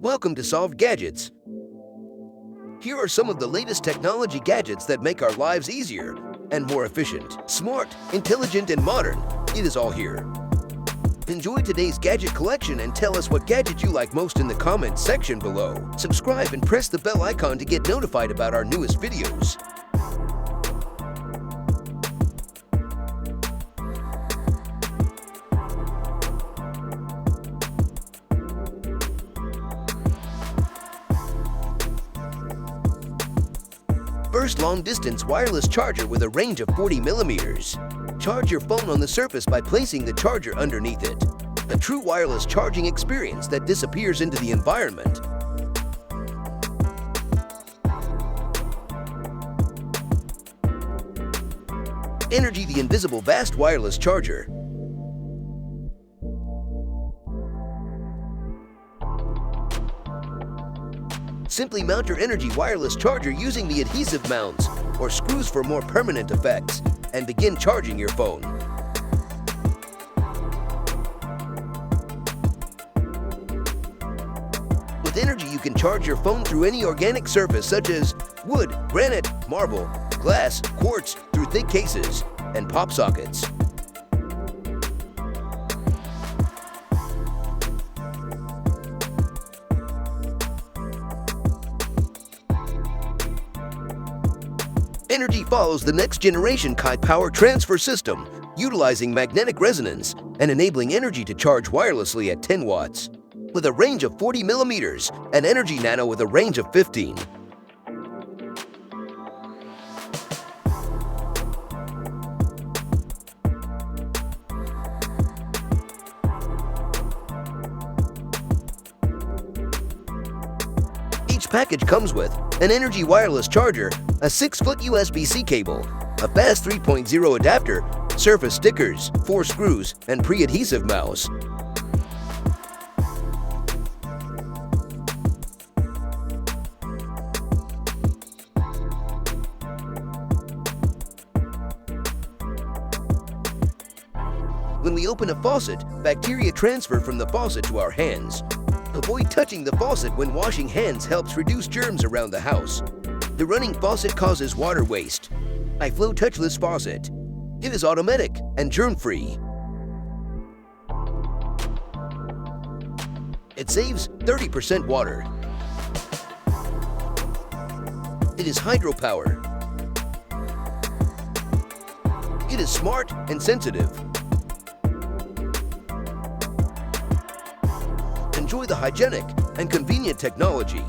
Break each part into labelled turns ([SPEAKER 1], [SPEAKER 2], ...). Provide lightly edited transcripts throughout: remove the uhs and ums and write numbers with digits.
[SPEAKER 1] Welcome to Solved Gadgets. Here are some of the latest technology gadgets that make our lives easier and more efficient. Smart, intelligent, and modern. It is all here. Enjoy today's gadget collection and tell us what gadget you like most in the comments section below. Subscribe and press the bell icon to get notified about our newest videos. First, long-distance wireless charger with a range of 40 millimeters. Charge your phone on the surface by placing the charger underneath it. A true wireless charging experience that disappears into the environment. Energy the Invisible Vast Wireless Charger. Simply mount your Energy wireless charger using the adhesive mounts or screws for more permanent effects, and begin charging your phone. With Energy, you can charge your phone through any organic surface such as wood, granite, marble, glass, quartz, through thick cases, and pop sockets. Energy follows the next generation Kite power transfer system, utilizing magnetic resonance and enabling Energy to charge wirelessly at 10 watts. With a range of 40 millimeters and Energy Nano with a range of 15. Each package comes with an Energy wireless charger, a 6-foot USB-C cable, a fast 3.0 adapter, surface stickers, 4 screws, and pre-adhesive mouse. When we open a faucet, bacteria transfer from the faucet to our hands. Avoid touching the faucet when washing hands helps reduce germs around the house. The running faucet causes water waste. iFlow Touchless Faucet. It is automatic and germ-free. It saves 30% water. It is hydropower. It is smart and sensitive. Enjoy the hygienic and convenient technology.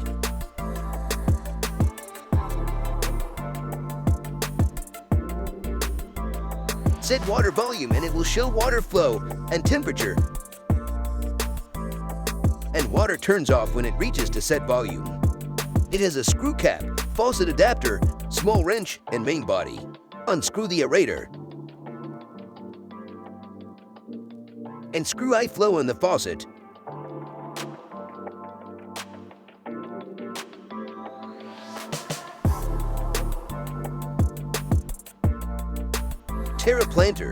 [SPEAKER 1] Set water volume and it will show water flow and temperature. And water turns off when it reaches to set volume. It has a screw cap, faucet adapter, small wrench, and main body. Unscrew the aerator. And screw iFlow on the faucet. Terra Planter.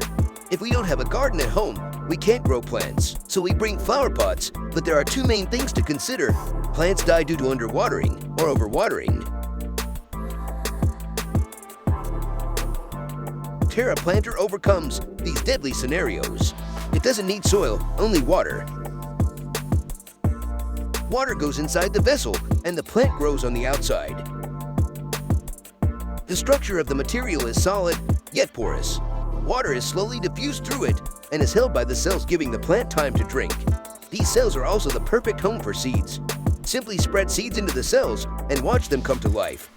[SPEAKER 1] If we don't have a garden at home, we can't grow plants, so we bring flower pots, but there are two main things to consider. Plants die due to underwatering or overwatering. Terra Planter overcomes these deadly scenarios. It doesn't need soil, only water. Water goes inside the vessel and the plant grows on the outside. The structure of the material is solid, yet porous. Water is slowly diffused through it and is held by the cells, giving the plant time to drink. These cells are also the perfect home for seeds. Simply spread seeds into the cells and watch them come to life.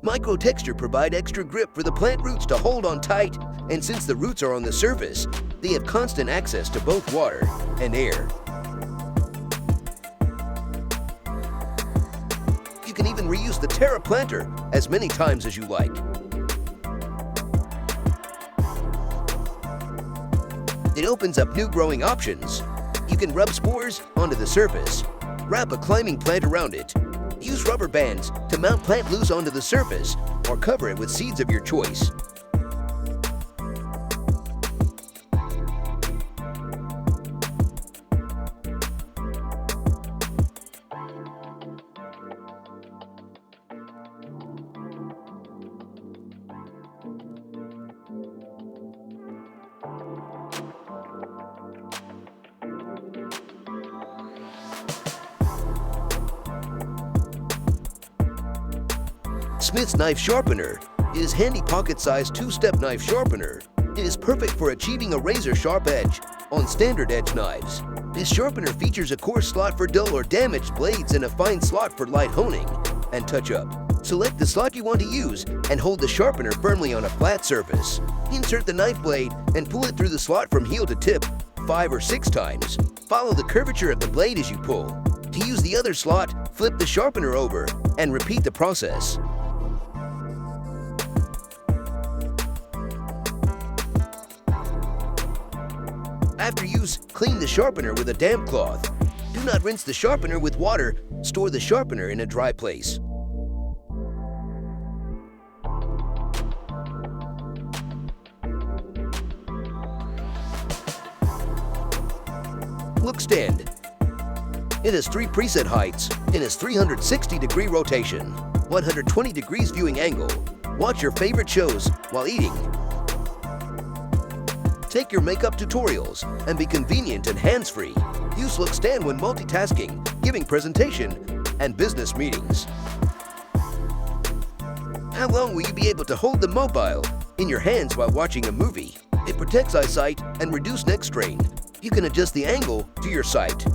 [SPEAKER 1] Microtexture provide extra grip for the plant roots to hold on tight, and since the roots are on the surface, they have constant access to both water and air. You can even reuse the Terra Planter as many times as you like. It opens up new growing options. You can rub spores onto the surface, wrap a climbing plant around it, use rubber bands to mount plant loose onto the surface, or cover it with seeds of your choice. Smith's Knife Sharpener. It is handy pocket-sized two-step knife sharpener. It is perfect for achieving a razor-sharp edge on standard edge knives. This sharpener features a coarse slot for dull or damaged blades and a fine slot for light honing and touch-up. Select the slot you want to use and hold the sharpener firmly on a flat surface. Insert the knife blade and pull it through the slot from heel to tip 5 or 6 times. Follow the curvature of the blade as you pull. To use the other slot, flip the sharpener over and repeat the process. After use, clean the sharpener with a damp cloth. Do not rinse the sharpener with water. Store the sharpener in a dry place. Look stand. It has 3 preset heights and has 360-degree rotation, 120 degrees viewing angle. Watch your favorite shows while eating. Take your makeup tutorials and be convenient and hands-free. Use Look Stand when multitasking, giving presentation, and business meetings. How long will you be able to hold the mobile in your hands while watching a movie? It protects eyesight and reduces neck strain. You can adjust the angle to your sight.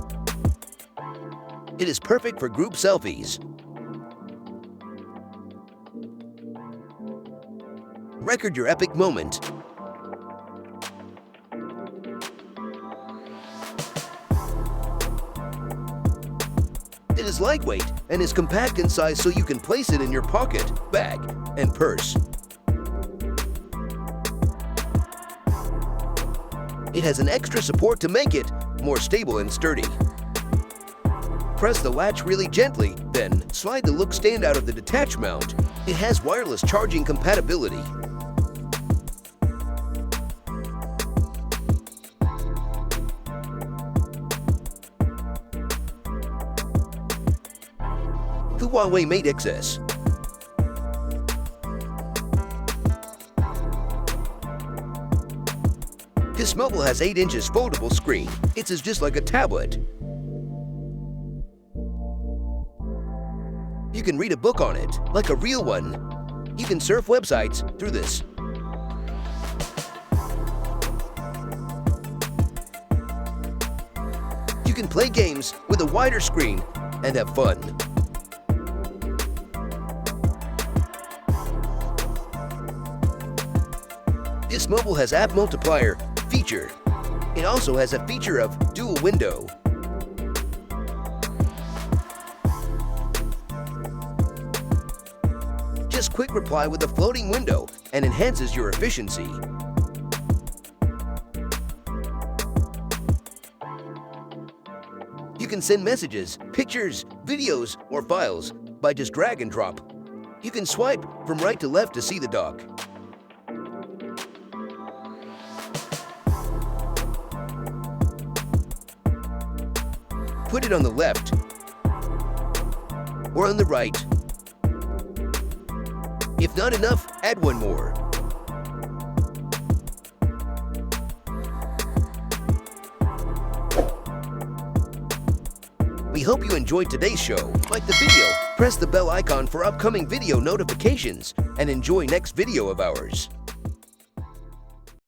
[SPEAKER 1] It is perfect for group selfies. Record your epic moment. It is lightweight and is compact in size so you can place it in your pocket, bag, and purse. It has an extra support to make it more stable and sturdy. Press the latch really gently, then slide the Look Stand out of the detach mount. It has wireless charging compatibility. The Huawei Mate XS. This mobile has 8 inches foldable screen. It's just like a tablet. You can read a book on it, like a real one. You can surf websites through this. You can play games with a wider screen and have fun. This mobile has app multiplier feature. It also has a feature of dual window. Just quick reply with a floating window and enhances your efficiency. You can send messages, pictures, videos, or files by just drag and drop. You can swipe from right to left to see the dock. Put it on the left or on the right. If not enough, add one more. We hope you enjoyed today's show. Like the video, press the bell icon for upcoming video notifications, and enjoy next video of ours.